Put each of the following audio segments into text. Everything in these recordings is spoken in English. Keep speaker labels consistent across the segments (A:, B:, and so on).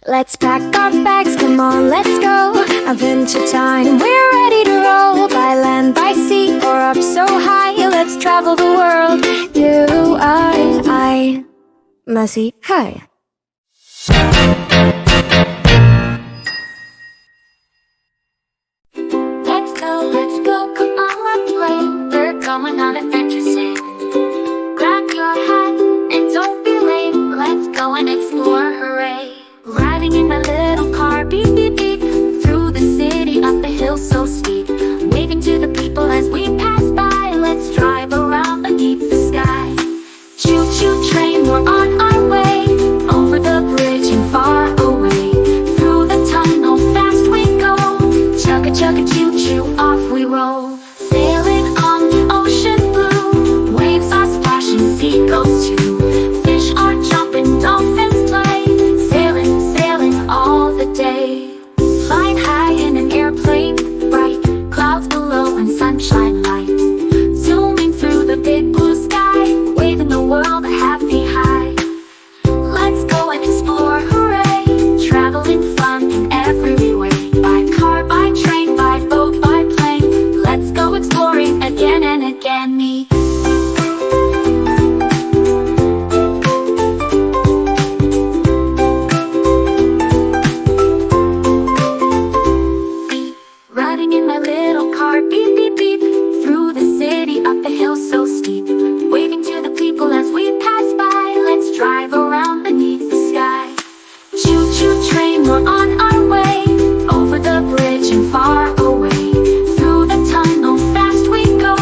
A: Let's pack our bags, come on, let's go. Adventure time, we're ready to roll. By land, by sea, or up so high. Let's travel the world. You, I, Mercy, hi.
B: Let's go, come on, let's play. We're going on adventures today. Grab your hat and don't be late. Let's go and explore, hooray. Riding in my little car, beep, beep, beep. Through the city, up the hill so steep. Waving to the people as we pass by. Let's drive around beneath the sky. Choo-choo train, we're on our way. Over the bridge and far away. Through the tunnel, fast we go. Chugga-chugga choo-choo, off we roll. Sailing on the ocean blue. Waves are splashing, seagulls too. Fish are jumping, dolphins play. Sailing, sailing all the day. Flying high in an airplane, bright. Clouds below and sunshine light. Zooming through the big blue sky. Waving the world a happy hi. Let's go and explore, hooray. Traveling fun in every way. By car, by train, by boat, by plane. Let's go exploring again and again, me. Riding in my little car, beep, beep, beep. Through the city, up the hill so steep. Waving to the people as we pass by. Let's drive around beneath the sky. Choo-choo train, we're on our way. Over the bridge and far away. Through the tunnel, fast we go.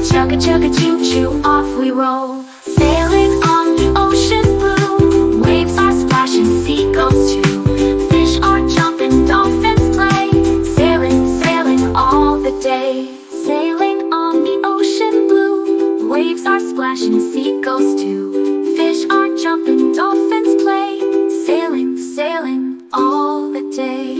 B: Chugga-chugga choo-choo, off we roll. Sailing on the ocean blue. Waves are splashing, seagulls too. Fish are jumping, dolphins play. Sailing, sailing all the day. Sailing on the ocean blue. Waves are splashing, seagulls too. Fish are jumping, dolphins play. Sailing, sailing all the day.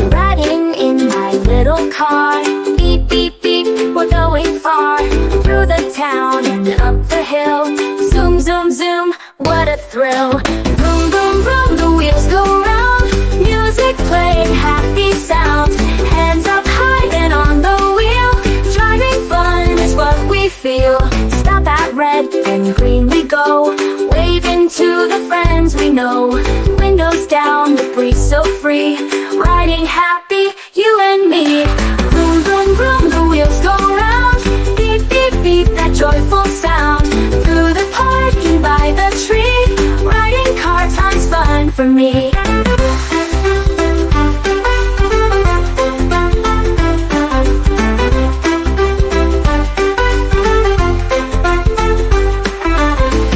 B: Riding in my little car, beep, beep, beep, we're going far. Through the town and up the hill. Zoom, zoom, zoom, what a thrill. Vroom, vroom, vroom, the wheels go round. Music playing, happy sound. Hands up high and on the wheel. Driving fun is what we feel. Stop at red and green we go. Waving to the friends we know. Windows down, the breeze so free. Riding happy, you and me. Vroom, vroom, vroom, the wheels go round. Beep, beep, beep, that joyful sound. Through the park and by the tree. Riding car time's fun for me.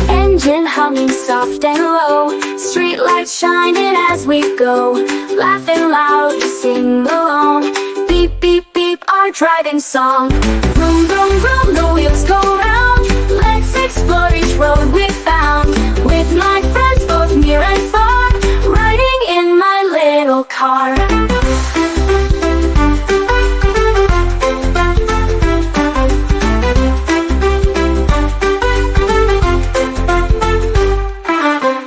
B: Engine humming soft and low. Street lights shining as we go. Laughing loud to sing along. Beep, beep, beep, our driving song. Vroom, vroom, vroom, the wheels go round. Let's explore each road we found. With my friends both near and far. Riding in my little car.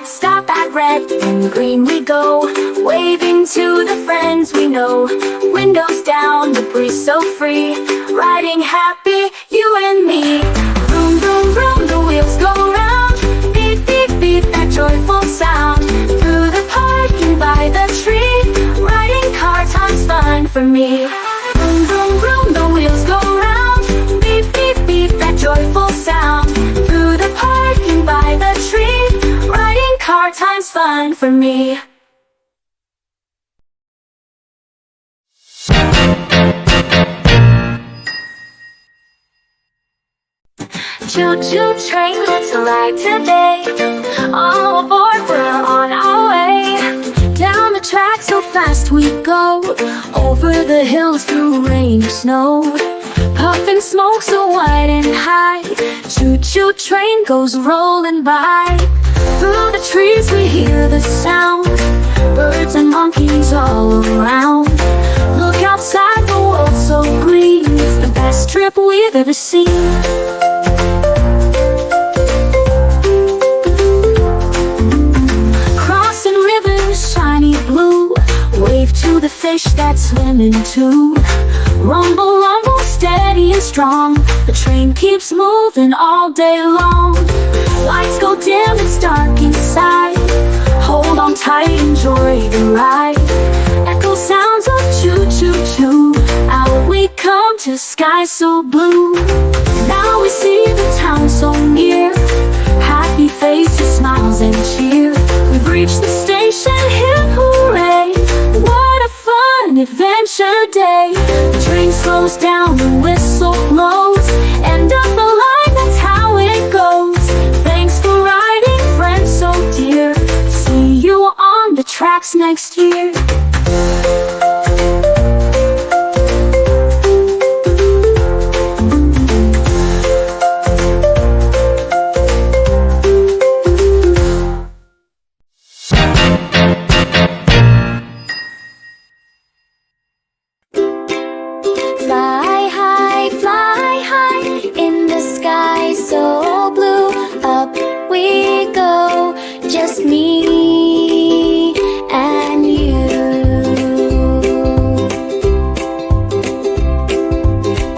B: Stop at red and green we go. Waving to the friends we know. Windows down, the breeze so free. Riding happy, you and me. Vroom, vroom, vroom, the wheels go round. Beep, beep, beep, that joyful sound. Through the park and by the tree. Riding car time's fun for me. Vroom, vroom, vroom, the wheels go round. Beep, beep, beep, that joyful sound. Through the park and by the tree. Riding car time's fun for me. Choo-choo train, let's ride today. All aboard, we're on our way. Down the track so fast we go. Over the hills through rain or snow. Puffin' smoke so wide and high. Choo-choo train goes rolling by. Through the trees we hear the sound. Birds and monkeys all around. Look out green. It's the best trip we've ever seen. Crossing rivers, shiny blue. Wave to the fish that swim in too. Rumble, rumble, steady and strong. The train keeps moving all day long. Lights go dim, it's dark inside. Hold on tight, enjoy the ride. Echo sounds of choo-choo-choo. Out we come to sky so blue. Now we see the town so near. Happy faces, smiles and cheer. We've reached the station, hip hooray. What a fun adventure day. The train slows down, the whistle blows. End of the line, that's how it goes. Thanks for riding, friends so dear. See you on the tracks next year.
A: Fly high in the sky so blue. Up we go, just me and you.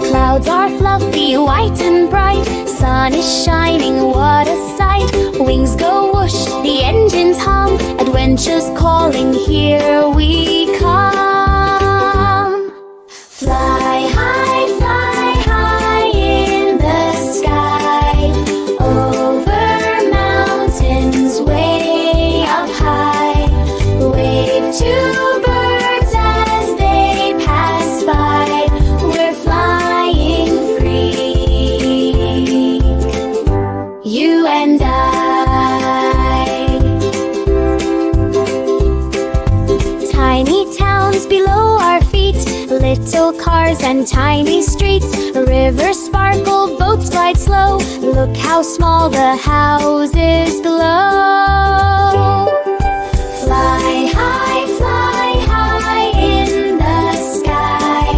A: Clouds are fluffy, white and bright. Sun is shining, what a sight. Wings go whoosh, the engines hum. Adventure's calling, here we come. Fly high in the sky. Over mountains way up high. Wave to birds as they pass by. We're flying free, you and I. Tiny towns below our feet. Little cars and tiny streets. Rivers sparkle, boats glide slow. Look how small the houses glow. Fly high in the sky.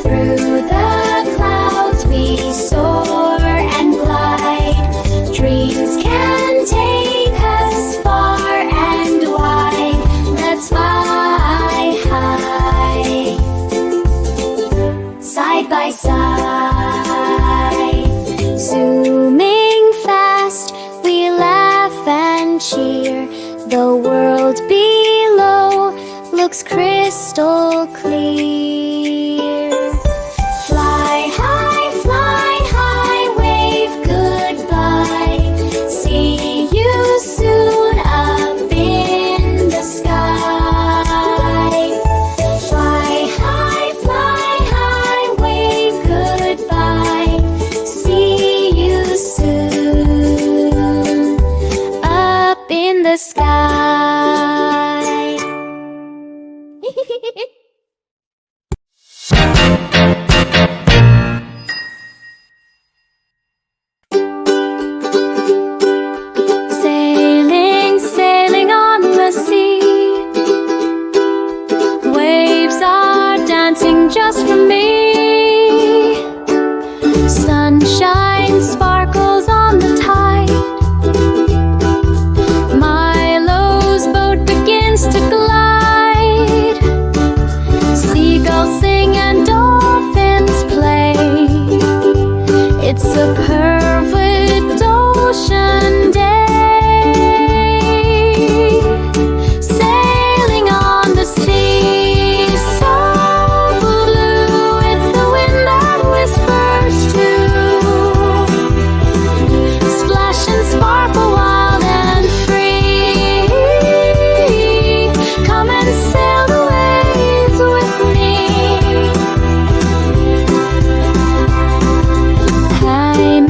A: Through the clouds we soar and glide. Dreams can take us far and wide. Let's fly high, side by side. Zooming fast, we laugh and cheer. The world below looks crystal clear. Fly high, wave goodbye. See you soon up in the sky. Fly high, wave goodbye. See you soon up in the sky. Sailing on the sea. Waves are dancing just for me. Sunshine sparkles on the tide. Milo's boat begins to glide. Seagulls sing and dolphins play. It's a perfect ocean day. Sailing on the sea, so blue, with the wind that whispers too. Splash and sparkle, wild and free. Come and sail the waves with me. I'm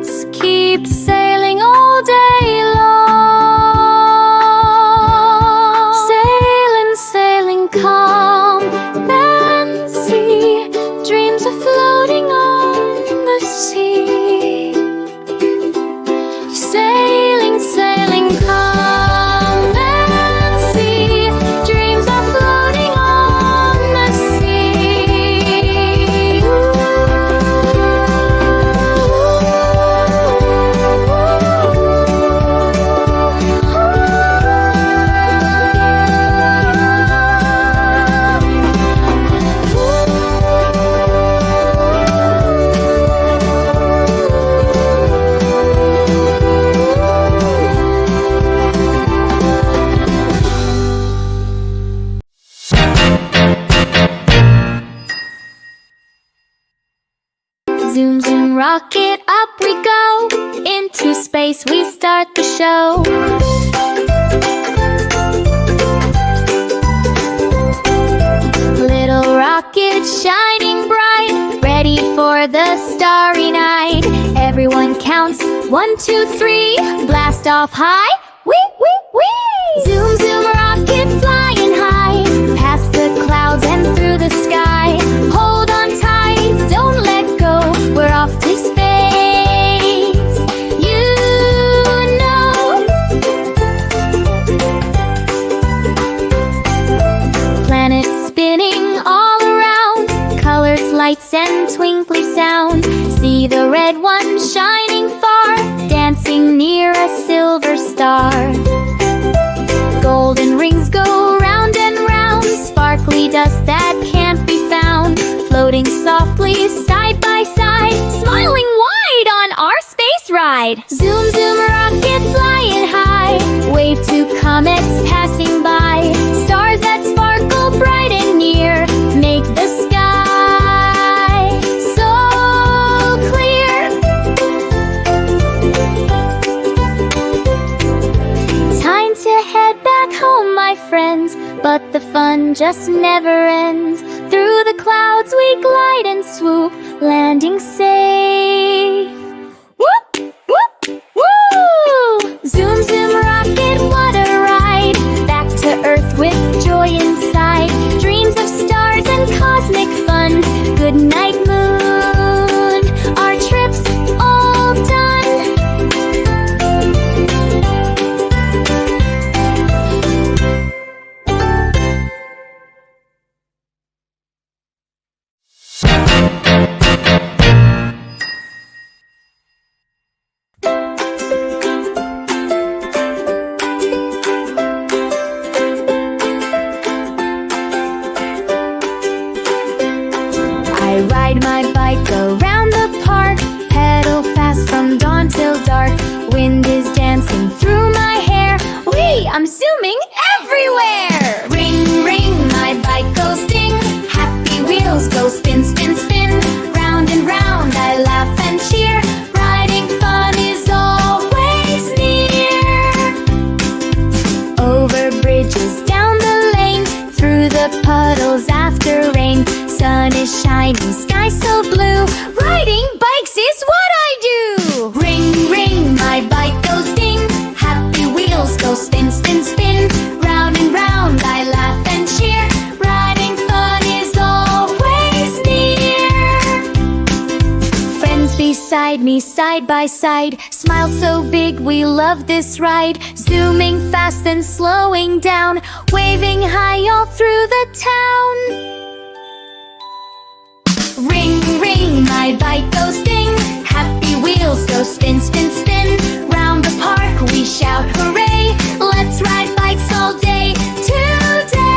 A: Let's keep sailing all day long. Sailing, sailing, calm and see. Dreams are floating on the sea. Sailing, sailing, calm and see. Dreams are floating on the sea. Zoom, zoom, rocket, up we go. Into space we start the show. Little rocket shining bright, ready for the starry night. Everyone counts 1, 2, 3, blast off high. Wee, wee, wee! Zoom, zoom, rocket flying high, past the clouds and through the sky. Hold on tight, don't let go, we're off to space. You know. Planets spinning all around, colors, lights, and twinkly sound. See the red one shining far, dancing near a silver star. Golden rings go round and round, sparkly dust that can't be found. Floating softly side by side, smiling wide on our space ride. Zoom, zoom, rocket flying high, wave to comets passing by. Stars that sparkle bright and near, make the sky so clear. Time to head back home, my friends, but the fun just never ends. Through the clouds we glide and swoop, landing safe. Whoop, whoop, woo! Zoom, zoom, rocket, what a ride! Back to Earth with joy inside. Dreams of stars and cosmic fun. Good night, moon. Our trip's all done. I ride my bike around the park, pedal fast from dawn till dark. Wind is dancing through my hair. Wee, I'm zooming everywhere. Ring, ring, my bike goes ding. Happy wheels go spin, spin, spin. Round and round I laugh and cheer. Riding fun is always near. Over bridges, down the lane, through the puddles after rain. Sun is shining, sky so blue. Riding bikes is what I do. Ring, ring, my bike goes ding. Happy wheels go spin, spin, spin. Round and round I laugh and cheer. Riding fun is always near. Friends beside me, side by side. Smile so big, we love this ride. Zooming fast and slowing down, waving high all through the town. Ring, ring, my bike goes ding. Happy wheels go spin, spin, spin. Round the park we shout hooray. Let's ride bikes all day today.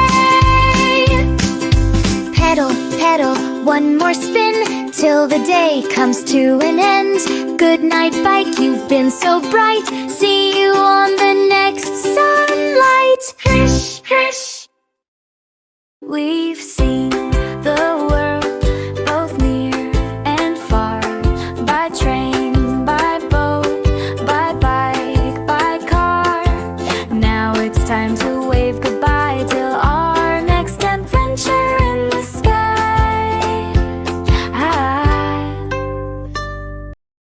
A: Pedal, pedal, one more spin, till the day comes to an end. Good night, bike, you've been so bright. See you on the next sunlight. Hish, hish. We've